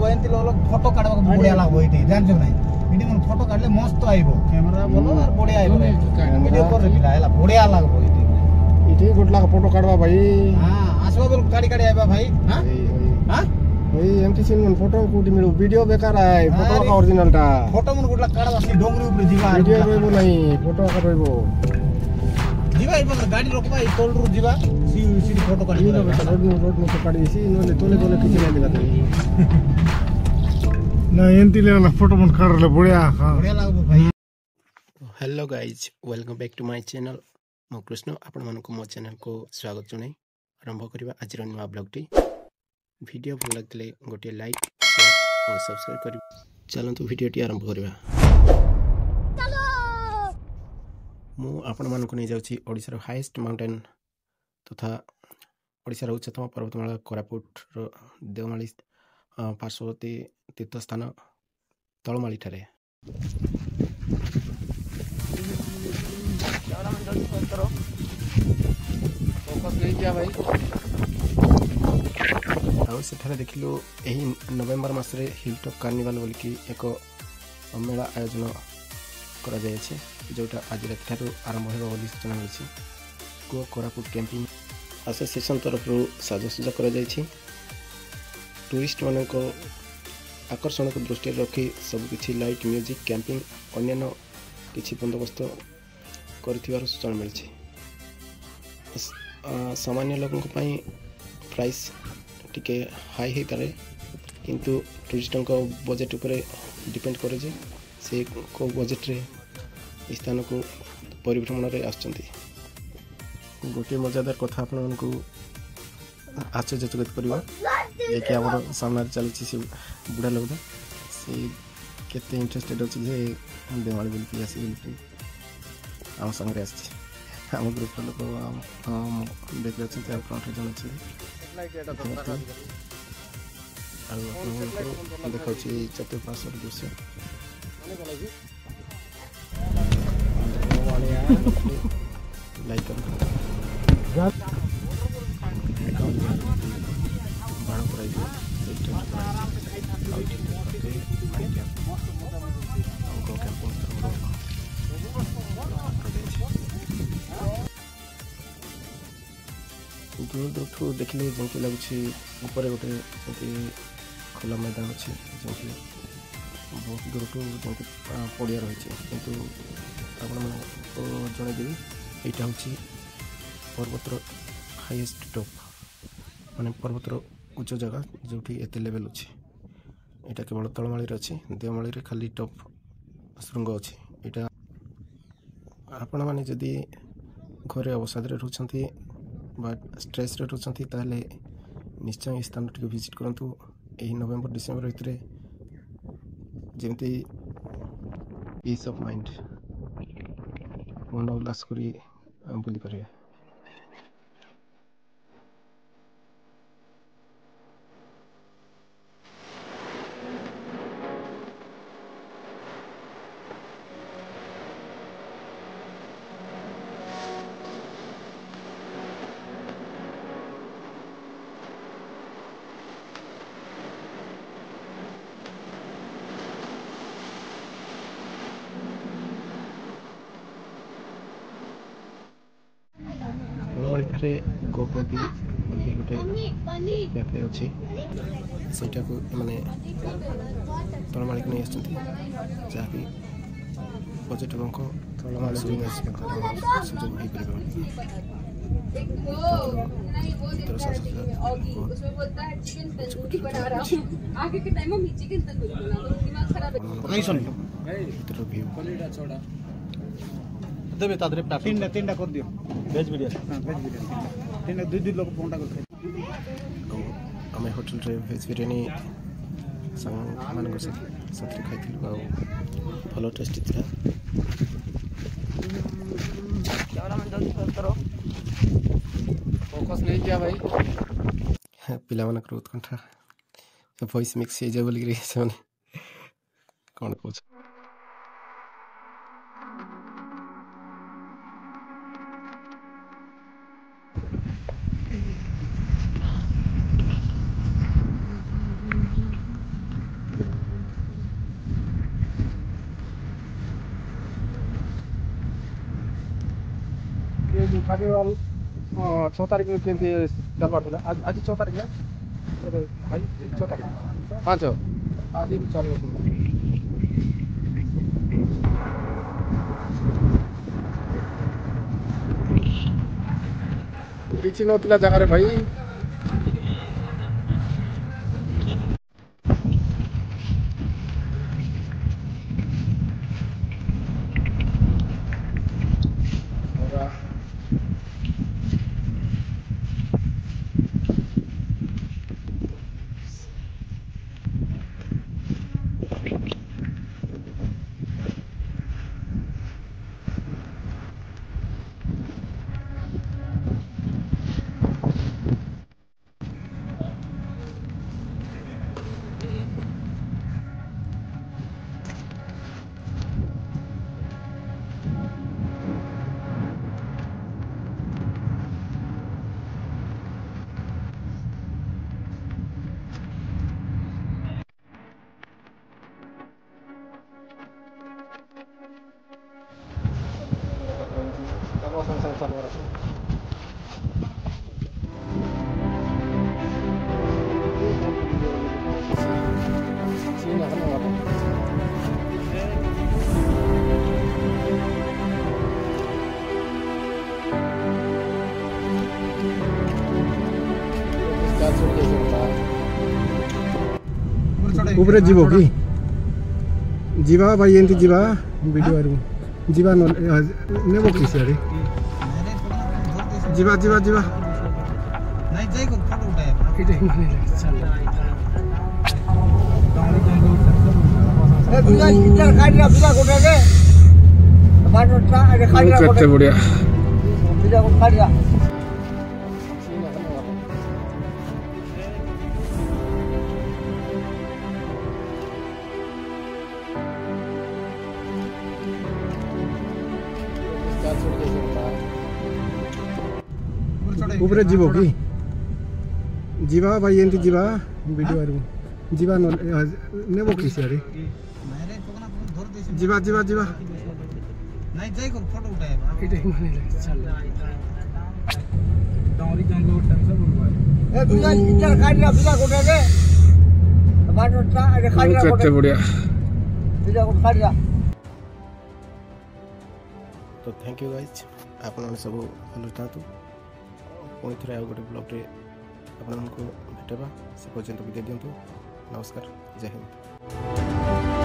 एंती लोग फोटो काढवा बढ़िया लागबो इटी जानछ नै इटी मन फोटो काढले मस्त आइबो कैमरा बोलो और बढ़िया आइबो वीडियो कर पिला हैला बढ़िया लागबो इटी गुड लाग फोटो काढवा भाई हां आसबा बोल गाड़ी गाड़ी आइबा भाई हां हां भाई एमटी सीन मन फोटो कोटी मिलो वीडियो बेकार आए फोटो का ओरिजिनल टा फोटो मन गुड लाग काढवा सी डोंगरी ऊपर जीवा वीडियो रोइबो नहीं फोटो का रोइबो जीवा इबो गाड़ी रोकबा ई टोल रू जीवा सी फोटो काढी रोड में तो काढी सी नले तोले तोले किछ नहीं दिखा ना एंती लेवल फोटो मन काढले बढ़िया लागबो भाई। Hello guys welcome back to my channel मो कृष्ण आपण मानक मो चैनल को स्वागत जणाई आरंभ करबा आज नुआ ब्लॉग टी वीडियो भल लगले गोटे लाइक शेयर और सब्सक्राइब करी चलंतु वीडियो टी आरंभ करबा। मु आपण मानक नै जाउची ओडिसा रो हाईएस्ट माउंटेन तथा ओडिसा रो उच्चतम पर्वतमाला कोरापुट रो देवमाली पार्श्ववर्ती तीर्थ स्थान तळमाली ठारे सेठारे देखिलु एही नवेम्बर मासरे हिलटॉप कार्निवाल बोलिकी एक मेला आयोजन करा जाय छै जोटा आज रात ठारू आरंभ हेबा बोली सूचना मिलछि को कोरापुट कैंपिंग एसोसिएशन तरफ साजसज्जा करा जाय छै टूरिस्ट मानन को आकर्षण को दृष्टि रखी सब किछि लाइट म्यूजिक कैंपिंग अन्य किछि बंदोबस्त कर सूचना मिली सामान्य लोगों प्राइस टिके हाई हो पारे किंतु टूरिस्टों को बजेट उपरे डिपेंड करे जे से को बजेट रे स्थान को परिभ्रमण रे आछंती गोटे मजादार कथा आपण मानकू आश्चर्यचकित करवा जे कि हमर सामने चली से बुढ़ा लोग से केते इंटरेस्टेड अछि जे देवाली बोल के आसी बोल आम संगे आम ग्रुप लोक देखते अच्छे फ्रंट जन अच्छे देखा चतुर्पार्श्व दृश्य लाइक बाण दूर दूर देखले जमती लगुच ऊपर गोटे खोला मैदान अच्छे जमी बहुत दूर जमी पड़िया रही किंतु आपको जनईदेवी यहाँ हूँ पर्वतर हाईएस्ट टॉप माने पर्वतर उच्च जगह जो एत लेवल अच्छे यहाँ केवल तलमाड़ी अच्छी देवमाड़ी खाली टॉप श्रृंग अच्छी यहाँ आपण मैंने जदि घरे अवसाद रोचंती स्ट्रेस रोचंती ताले निश्चय स्थान टी विजिट करंतु यही नवेम्बर डिसेम्बर भितर जमती पीस ऑफ माइंड मन उल्लास करी बुली पारे। गोपी गोटे कैफे अच्छी सेटा को माने तलमाड़ी को नहीं आसती जहाँकि पर्यटकों को तलमाड़ी सुजोग हो देबे तादरे तीन कर दियो वेज बिरयानी हां वेज बिरयानी तीन दो लोग फोन कर हमें होटल रे वेज बिरयानी संग मान साथ खाई भल टेस्टी था फोकस नहीं किया भाई पिला मन उत्कंठा वॉइस मिक्स हो जाए बोल कौन पूछ ଫାଟିବାଲ 6 ତାରିଖ କେମିତି ଚାଲବାର ଥିଲା ଆଜି 6 ତାରିଖ ଭାଇ 6 ତାରିଖ 5 ଆଜି ଚାଲିବ କିଛି ନଥିଲା ଜାଗାରେ ଭାଇ ऊपर जीव कि जीवा भाई एंती जीवा वीडियो आरु जीवा नेबो कि सियारे जीवा जीवा जीवा नहीं जाई को फोटो उठाए इटे माने चल ए बिना इधर काटिया बिना कोटे के बाटोटा अरे काटिया कते बढ़िया बिना को काटिया ऊपर जीव कि जीवा भाई एंती जीवा वीडियो आरु जीवा नेबो कि सियारे मेरे कोना धर देसी जीवा जीवा जीवा नहीं जाई को फोटो उठाए इटे माने चल डोरी जंगल उठन सब बोलवा ए बिना इधर काटिया बिना कोटे के बाटोटा अरे काटिया कते बढ़िया बिना को काटिया तो थैंक यू गाइज आपण सब भल था पुणी थे आउ गोटे ब्लॉग्रे आपको भेटवा से पर्यटन विदाय दिंतु नमस्कार जय हिंद।